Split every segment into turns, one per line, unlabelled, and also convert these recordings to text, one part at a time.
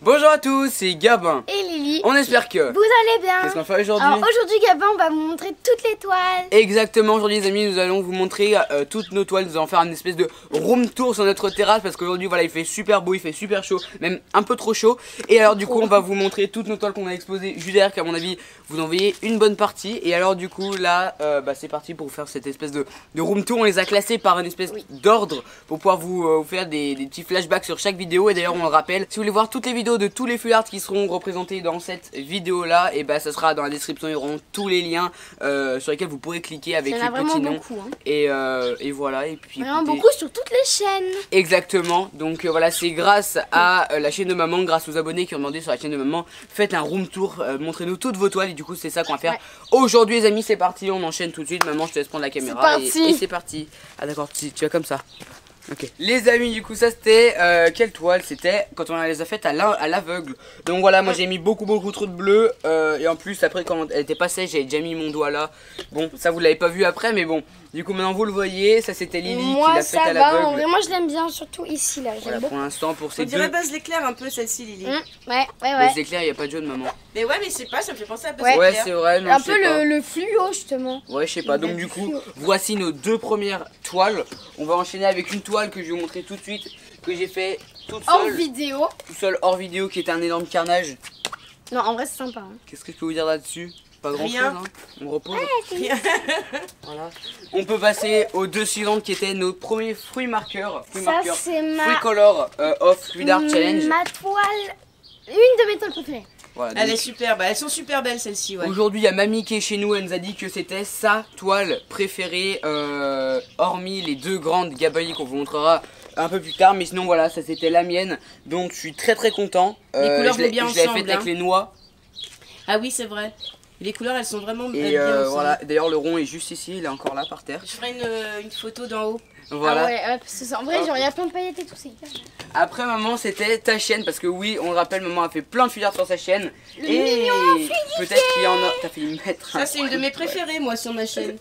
Bonjour à tous, c'est Gabin
et Lily.
On espère que
vous allez bien.
Qu'est-ce qu'on fait aujourd'hui?
Alors aujourd'hui Gabin, on va vous montrer toutes les toiles.
Exactement, aujourd'hui les amis, nous allons vous montrer toutes nos toiles. Nous allons faire une espèce de room tour sur notre terrasse parce qu'aujourd'hui voilà, il fait super beau, il fait super chaud, même un peu trop chaud. Et alors du coup on va vous montrer toutes nos toiles qu'on a exposées juste derrière, qu'à mon avis vous en voyez une bonne partie. Et alors du coup là c'est parti pour faire cette espèce de room tour. On les a classées par une espèce d'ordre pour pouvoir vous faire des petits flashbacks sur chaque vidéo. Et d'ailleurs on le rappelle, si vous voulez voir toutes les vidéos de tous les full art qui seront représentés dans cette vidéo là, et bah ça sera dans la description, il y aura tous les liens sur lesquels vous pourrez cliquer avec les petits noms
beaucoup, hein.
Et voilà, et puis
vraiment
écoutez,
beaucoup sur toutes les chaînes.
exactement, donc voilà, c'est grâce à la chaîne de maman, grâce aux abonnés qui ont demandé sur la chaîne de maman, faites un room tour, montrez-nous toutes vos toiles. Et du coup c'est ça qu'on va faire aujourd'hui les amis. C'est parti, on enchaîne tout de suite. Maman, je te laisse prendre la caméra et c'est parti. Ah d'accord, tu vas comme ça. Ok les amis, du coup ça c'était quelle toile? C'était quand on les a faites à l'aveugle. Donc voilà, moi j'ai mis beaucoup trop de bleu et en plus après quand elle était pas sèche, j'avais déjà mis mon doigt là. Bon ça vous l'avez pas vu après, mais bon, du coup maintenant vous le voyez. Ça c'était Lily qui l'a faite à l'aveugle.
Moi je l'aime bien, surtout ici là.
Voilà, pour l'instant pour ces
on dirait Buzz l'éclair un peu celle-ci, Lily.
Ouais.
Buzz l'éclair, il n'y a pas de jaune maman.
Mais ouais, mais c'est pas, ça me fait penser à Buzz
Ouais
l'éclair.
c'est vrai, non,
un
je sais
peu
pas.
le fluo justement.
Ouais je sais pas, donc du coup voici nos deux premières toiles. On va enchaîner avec une toile que je vais vous montrer tout de suite, que j'ai fait toute seule, hors vidéo, qui était un énorme carnage.
Non en vrai c'est sympa hein.
Qu'est-ce que je peux vous dire là-dessus? Pas grand chose hein. On repose. Voilà. On peut passer aux deux suivantes qui étaient nos premiers fruits marqueurs. Fruit color of Fluid Art Challenge.
Ma toile, une de mes toiles préférées.
Voilà,
elle est superbe, elles sont super belles celles-ci. Ouais.
Aujourd'hui il y a Mamie qui est chez nous, elle nous a dit que c'était sa toile préférée, hormis les deux grandes gabaïs qu'on vous montrera un peu plus tard. Mais sinon voilà, ça c'était la mienne, donc je suis très content.
Les couleurs vont bien ensemble.
Je l'ai faite avec les noix.
Ah oui c'est vrai, les couleurs elles sont vraiment bien ensemble.
Voilà, d'ailleurs le rond est juste ici, il est encore là par terre.
Je ferai une photo d'en haut.
Voilà.
Ah ouais, parce que en vrai genre il y a plein de paillettes et tout, c'est hyper bien.
Après maman c'était ta chaîne, parce que oui on le rappelle, maman a fait plein de filières sur sa chaîne.
Le mignon
peut-être qu'il y en a, t'as fait mettre.
Ça c'est une de mes préférées moi sur ma chaîne.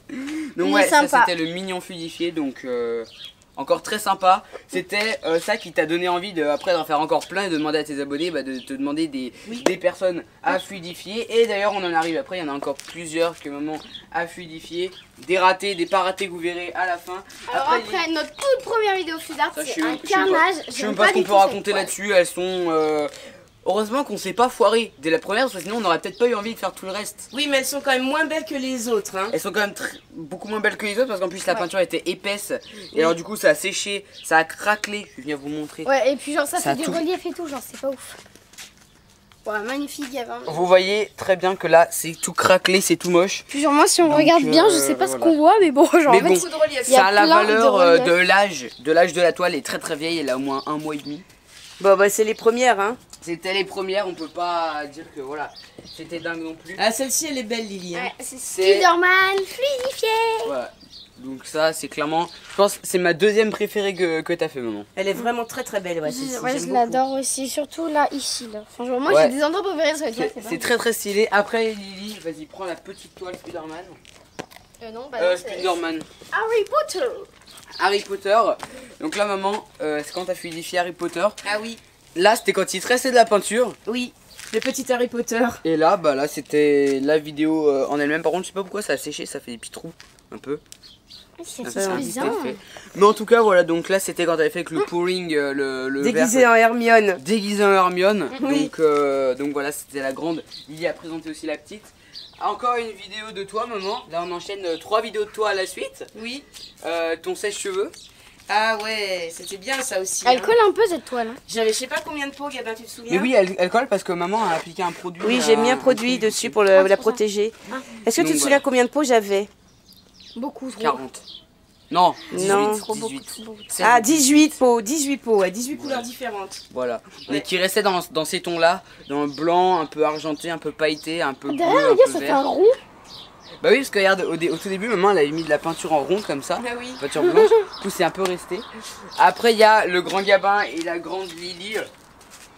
Donc ouais, ça c'était le mignon fluidifié, donc encore très sympa. C'était ça qui t'a donné envie après d'en faire encore plein et de demander à tes abonnés de te demander des personnes à fluidifier. Et d'ailleurs on en arrive après, il y en a encore plusieurs que maman a fluidifié. Des ratés, des pas ratés que vous verrez à la fin.
Alors après notre toute première vidéo Fluid Art, c'est un carnage.
Je sais même pas ce qu'on peut raconter là-dessus. Elles sont... heureusement qu'on s'est pas foiré dès la première, parce que sinon on aurait peut-être pas eu envie de faire tout le reste.
Oui mais elles sont quand même moins belles que les autres hein.
Elles sont quand même beaucoup moins belles que les autres, parce qu'en plus la peinture était épaisse. Et alors du coup ça a séché, ça a craquelé. Je vais venir vous montrer.
Ouais, et puis genre ça fait du relief et tout, genre c'est pas ouf. Ouais, magnifique Gabin.
Vous voyez très bien que là c'est tout craquelé, c'est tout moche.
Puis genre moi si on regarde bien, je sais pas ce qu'on voit, mais bon genre
mais
en fait,
ça a la valeur de l'âge de la toile, est très vieille, elle a au moins 1 mois et demi.
Bon bah c'est les premières hein.
C'était les premières, on peut pas dire que voilà, c'était dingue non plus.
Ah celle-ci elle est belle Lily hein.
Ouais, c'est Spider-Man fluidifié.
Voilà. Donc ça c'est clairement, je pense c'est ma deuxième préférée que t'as fait maman.
Elle est vraiment très belle ouais.
Je l'adore aussi, surtout là ici là. Franchement moi j'ai des endroits préférés sur la toile.
C'est très stylé. Après Lily, vas-y prends la petite toile Spider-Man.
Non, bah
Spider-Man.
Harry Potter.
Donc là maman, c'est quand t'as fluidifié Harry Potter.
Ah oui.
Là c'était quand il te restait de la peinture.
Oui, le petit Harry Potter.
Et là bah là c'était la vidéo en elle-même. Par contre je sais pas pourquoi ça a séché, ça fait des petits trous un peu.
C'est bizarre.
Mais en tout cas voilà, donc là c'était quand t'avais fait avec le pouring, le
déguisé en Hermione.
Déguisé en Hermione.
Oui.
Donc voilà, c'était la grande. Lily a présenté aussi la petite. Encore une vidéo de toi maman. Là on enchaîne 3 vidéos de toi à la suite.
Oui.
Ton sèche-cheveux.
Ah ouais, c'était bien ça aussi.
Elle colle un peu cette toile.
J'avais je sais pas combien de pots, Gabin, tu te souviens?
Mais oui, elle colle parce que maman a appliqué un produit.
Oui, j'ai mis un produit dessus pour la protéger. Est-ce que tu te souviens combien de pots j'avais?
Beaucoup trop.
40. Non, 18.
Non.
18.
Ah, 18 pots, 18 pots, ouais, 18 couleurs différentes.
Voilà. Mais qui restaient dans ces tons-là, dans le blanc, un peu argenté, un peu pailleté, un peu bleu,
derrière,
un
regarde,
peu
ça fait
vert.
un rond.
Bah oui, parce que regarde, au tout début, maman elle avait mis de la peinture en rond comme ça.
Ah oui.
Peinture blanche. Du coup, c'est un peu resté. Après, il y a le grand Gabin et la grande Lily.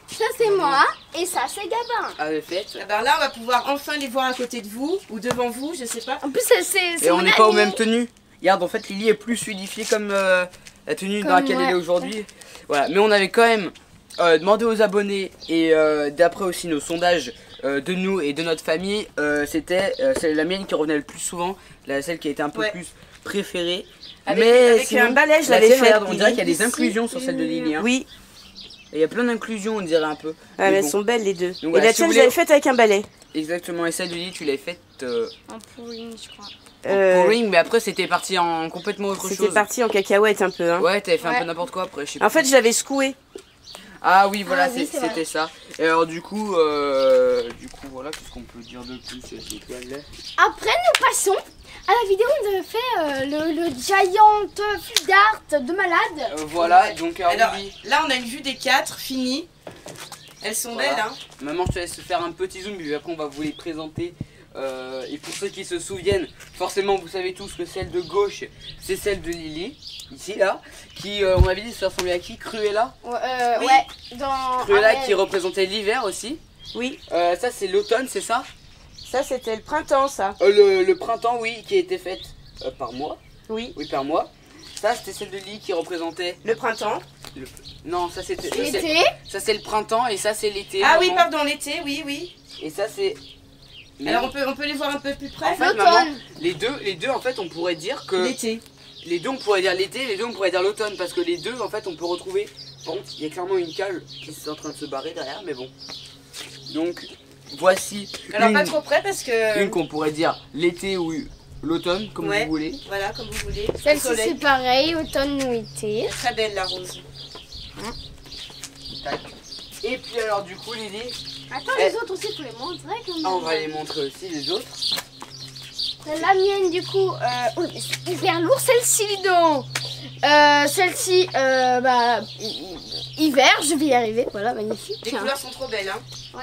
Ça c'est moi et ça c'est Gabin.
Avait fait.
Alors là, on va pouvoir enfin les voir à côté de vous ou devant vous, je sais pas.
En plus, c'est
Et on n'est pas aux mêmes tenues. Regarde, en fait, Lily est plus fluidifiée comme la tenue dans laquelle elle est aujourd'hui. Voilà, mais on avait quand même demandé aux abonnés et d'après aussi nos sondages de nous et de notre famille, c'était la mienne qui revenait le plus souvent, celle qui a été un peu plus préférée.
Avec
sinon,
un balai, je
la
l'avais
tienne,
fait.
regarde, on dirait qu'il y a des inclusions sur celle de Lily. Hein.
Oui,
Et il y a plein d'inclusions, on dirait un peu.
mais
Mais
elles
bon.
sont belles les deux.
Donc
Et
voilà,
la
si
tienne,
vous
je l'avais
voulez-
faite avec un balai.
Exactement, et celle de Lily, tu l'avais faite
En pourri, je crois.
pour ring, mais après c'était parti en complètement autre chose.
C'était parti en cacahuète un peu. Hein.
Ouais, t'avais fait un
Ouais.
peu n'importe quoi après, je sais
En
plus.
fait, je l'avais secoué.
Ah oui, voilà,
Ah oui, c'est
c'était
vrai.
ça. Et alors du coup voilà, qu'est-ce qu'on peut dire de plus sur cette toile-là?
Après, nous passons à la vidéo où on avait fait le giant fil d'art de malade.
Voilà, donc
Alors,
Lily,
là, on a une vue des 4 finies. Elles sont
Voilà.
belles, hein.
maman, je te laisse faire un petit zoom, puis après on va vous les présenter. Et pour ceux qui se souviennent, forcément vous savez tous que celle de gauche, c'est celle de Lily, ici là, qui on avait dit ça ressemblait à qui? Cruella.
Oui.
Oui.
Dans
Cruella
Ariel.
qui représentait l'hiver aussi.
Oui,
Ça c'est l'automne, c'est ça?
ça, c'était le printemps, ça.
Le printemps, oui, qui a été faite par mois.
Oui,
Oui, par mois. Ça c'était celle de Lily qui représentait
le printemps.
Non, ça c'était
L'été.
ça c'est le printemps et ça c'est l'été.
Ah oui,
maman.
pardon, l'été, oui, oui.
Et ça c'est
Alors, on peut les voir un peu plus près.
en fait,
L'automne.
maman, les deux en fait on pourrait dire que
L'été.
les deux on pourrait dire l'été, les deux on pourrait dire l'automne parce que les deux en fait on peut retrouver. Bon, il y a clairement une cale qui est en train de se barrer derrière, mais bon. Donc voici
Alors,
une,
pas trop près parce que...
une qu'on pourrait dire l'été ou l'automne comme
Ouais.
vous voulez.
Voilà, comme vous voulez.
Celle-ci,
Soleil.
c'est pareil, automne ou été.
Très belle, la rose.
Tac. Et puis alors du coup Lily,
Attends, les autres aussi, il faut les montrer. Comme
on va les montrer aussi les autres.
La mienne, du coup, oh, mais c'est hyper lourd, celle-ci, Ludo. Celle-ci, hiver, je vais y arriver. Voilà, magnifique.
Les couleurs sont trop belles, hein.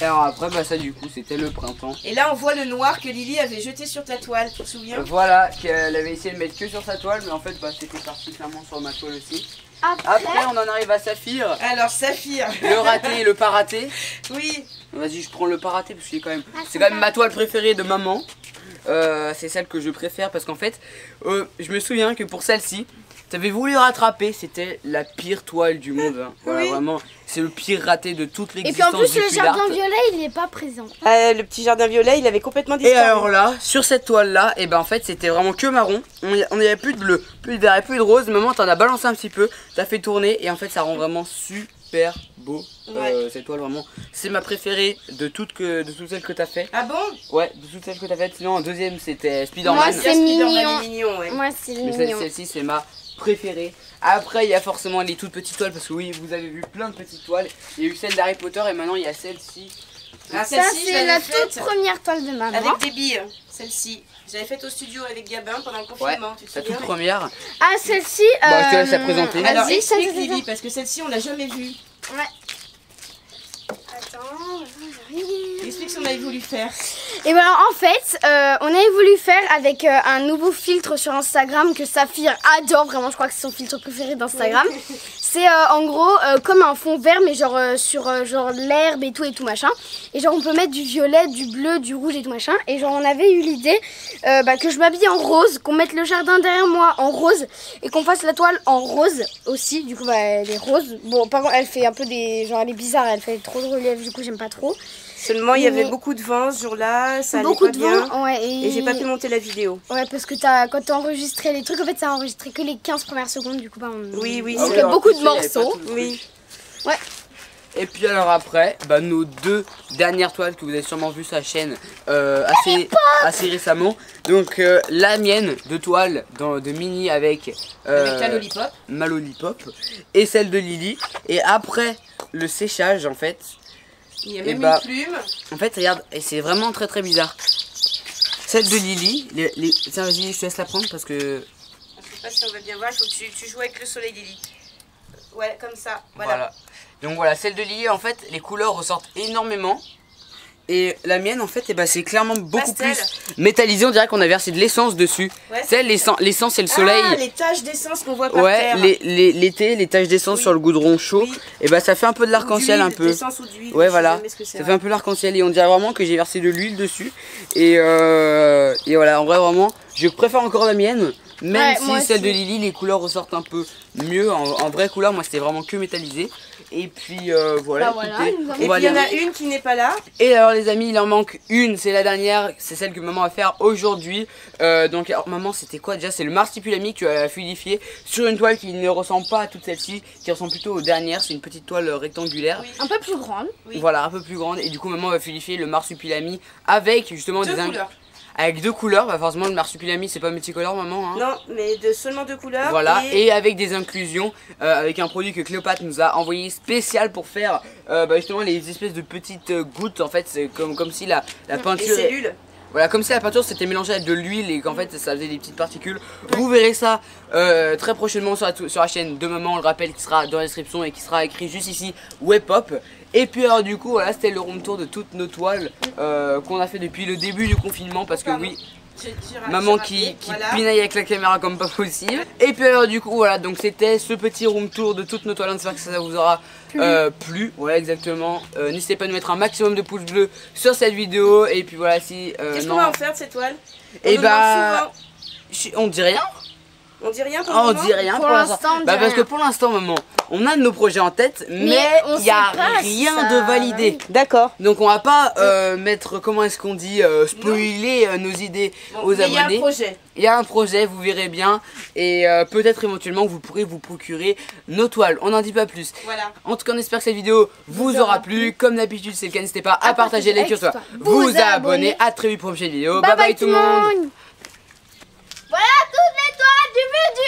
Et alors après bah ça du coup c'était le printemps.
Et là, on voit le noir que Lily avait jeté sur ta toile, tu te souviens?
Voilà, qu'elle avait essayé de mettre que sur sa toile, mais en fait bah c'était parti clairement sur ma toile aussi. Après on en arrive à Saphir,
Alors, Saphir.
le raté et le pas raté.
Oui.
Vas-y, je prends le pas raté parce que c'est quand même,
Ah,
c'est quand même ma toile préférée de maman. C'est celle que je préfère parce qu'en fait, je me souviens que pour celle-ci, t'avais voulu rattraper, c'était la pire toile du monde. Hein. Voilà,
Oui.
vraiment, c'est le pire raté de toute
Et puis en
l'existence
plus,
du
le
fil
jardin
art.
violet, il n'est pas présent.
Le petit jardin violet, il avait complètement
Et
disparu.
alors là, sur cette toile là, et ben en fait c'était vraiment que marron. On n'y avait plus de bleu, plus de vert et plus de rose. Maman t'en as balancé un petit peu, t'as fait tourner et en fait ça rend vraiment super beau.
Ouais.
Cette toile vraiment, c'est ma préférée de toutes celles que t'as fait.
Ah bon?
Ouais, de toutes celles que t'as faites. Sinon en deuxième c'était
Moi,
Spider-Man.
c'est
Spider-Man
mignon.
est mignon, ouais.
Moi, c'est
Mais
mignon.
celle-ci c'est ma préférée. Après il y a forcément les toutes petites toiles parce que oui vous avez vu plein de petites toiles. Il y a eu celle d'Harry Potter et maintenant il y a celle-ci.
Ah,
Ça,
celle-ci, je
c'est
l'avais
la
faite
toute première toile de maman.
avec des billes, celle-ci. J'avais faite au studio avec Gabin pendant le
Ouais,
confinement, tu te
la toute
souviens?
première.
Ah, celle-ci.
Bah, je te laisse la présenter.
Alors,
Vas-y, ça,
explique
ça, ça.
Lily, parce que celle-ci, on l'a jamais vue.
Ouais. Attends, j'arrive.
Explique ce qu'on avait voulu faire.
Et voilà, en fait, on avait voulu faire avec un nouveau filtre sur Instagram que Saphir adore, vraiment, je crois que c'est son filtre préféré d'Instagram. C'est en gros comme un fond vert, mais genre sur genre l'herbe et tout machin. Et genre on peut mettre du violet, du bleu, du rouge et tout machin. Et genre on avait eu l'idée que je m'habille en rose, qu'on mette le jardin derrière moi en rose et qu'on fasse la toile en rose aussi. Du coup bah elle est rose. Bon par contre elle fait un peu des... genre elle est bizarre, elle fait trop de relief, du coup j'aime pas trop.
Seulement, il y avait
Mais-
beaucoup de vent ce jour-là, ça allait
Beaucoup
pas
de
bien.
vent, ouais.
Et j'ai pas pu monter la vidéo.
Ouais, parce que quand t'as enregistré les trucs, en fait, ça a enregistré que les 15 premières secondes, du coup, bah, on...
Oui, oui,
donc
c'est
il y a
alors,
beaucoup
tu
de
sais, il y avait pas
morceaux.
tout le truc.
Oui.
Et puis alors après, bah, nos deux dernières toiles que vous avez sûrement vu sur la chaîne assez récemment. Donc la mienne de toile de Mini avec
Avec la lollipop.
ma lollipop et celle de Lily. Et après le séchage en fait,
Il y a
Et
même
bah,
une plume.
en fait regarde, et c'est vraiment très très bizarre. Celle de Lily, tiens vas-y je te laisse la prendre parce que
Je sais pas si on va bien voir, il faut que tu joues avec le soleil, Lily. Ouais, comme ça. Voilà.
voilà. Donc voilà, celle de Lily en fait les couleurs ressortent énormément. Et la mienne en fait eh ben, c'est clairement beaucoup
Pastel.
plus métallisé, on dirait qu'on a versé de l'essence dessus.
Ouais,
Tu sais l'essence et le soleil.
Ah, les taches d'essence qu'on voit par
Ouais,
terre.
l'été, les taches d'essence
Oui.
sur le goudron chaud,
Oui.
et bah ça fait un peu de l'arc-en-ciel un peu.
D'essence ou d'huile.
Ouais
je sais
voilà,
jamais ce que c'est,
ça fait un peu l'arc-en-ciel et on dirait vraiment que j'ai versé de l'huile dessus. Et voilà, en vrai vraiment, je préfère encore la mienne Même
Ouais, moi
si celle de
aussi.
Lily, les couleurs ressortent un peu mieux. En vraie couleur, moi c'était vraiment que métallisé. Et puis voilà,
Bah voilà,
écoutez,
nous avons-
Et
on va
puis il y en
aller-
a une qui n'est pas là.
Et alors les amis, il en manque une, c'est la dernière, c'est celle que maman va faire aujourd'hui. Donc alors, maman, c'était quoi déjà? C'est le marsupilami que tu as fluidifié sur une toile qui ne ressemble pas à toute celle-ci, qui ressemble plutôt aux dernières. C'est une petite toile rectangulaire.
Oui.
Un peu plus grande.
Oui.
Voilà, un peu plus grande. Et du coup, maman va fluidifier le marsupilami avec justement
Deux
des
couleurs.
avec deux couleurs. Bah forcément, le marsupilami, c'est pas multicolore, maman. Hein.
Non, mais seulement 2 couleurs.
Voilà, et avec des inclusions, avec un produit que Cléopâtre nous a envoyé spécial pour faire justement les espèces de petites gouttes. En fait, c'est comme si la
les
peinture.
cellules.
Voilà, comme si la peinture s'était mélangée avec de l'huile et qu'en fait ça faisait des petites particules. Vous verrez ça très prochainement sur la chaîne de maman, on le rappelle, qui sera dans la description et qui sera écrit juste ici, Webpop. Et puis alors du coup, voilà, c'était le room tour de toutes nos toiles qu'on a fait depuis le début du confinement. Parce que
Pardon.
oui,
J'ai
maman
raté,
qui
voilà.
pinaille avec la caméra comme pas possible. Et puis alors du coup voilà, donc c'était ce petit room tour de toutes nos toiles. J'espère que ça vous aura plu. Voilà, exactement. N'hésitez pas à nous mettre un maximum de pouces bleus sur cette vidéo. Et puis voilà, si
Qu'est-ce
non,
qu'on va en faire de ces toiles?
et
nous
bah
demande
on dit rien.
On dit rien pour
Ah,
le
on
moment
dit rien
Pour
pour l'instant.
l'instant, on dit
Bah parce que
rien.
pour l'instant maman, on a nos projets en tête, mais
on
il y a
sait pas si
rien
ça
de
va
validé.
D'accord.
Donc on va pas mettre, comment est-ce qu'on dit, spoiler nos idées aux
Mais il y a un
abonnés.
projet.
Il y a un projet, vous verrez bien, et peut-être éventuellement vous pourrez vous procurer nos toiles. On n'en dit pas plus.
Voilà.
En tout cas, on espère que cette vidéo vous aura plu. Comme d'habitude, c'est le cas, n'hésitez pas à partager,
partager,
liker,
avec
vous
toi.
abonner. À très vite pour une prochaine vidéo.
Bye bye tout le monde. Voilà toutes les toiles du mur du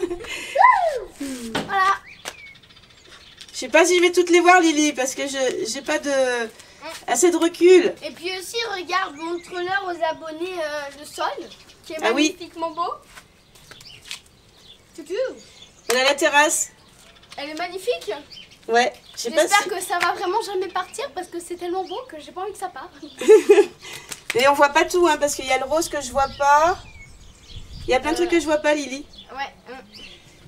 haut. Voilà.
Je sais pas si je vais toutes les voir, Lily, parce que j'ai pas assez de recul.
Et puis aussi, regarde, montre-leur aux abonnés le sol, qui est
Ah oui.
magnifiquement beau. Tutu,
On a la terrasse.
elle est magnifique.
Ouais. Je sais pas
J'espère
si...
que ça va vraiment jamais partir parce que c'est tellement beau que j'ai pas envie que ça parte.
Mais on voit pas tout, hein, parce qu'il y a le rose que je vois pas. Il y a plein de trucs que je vois pas, Lily.
Ouais.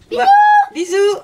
Bisous. Bisous.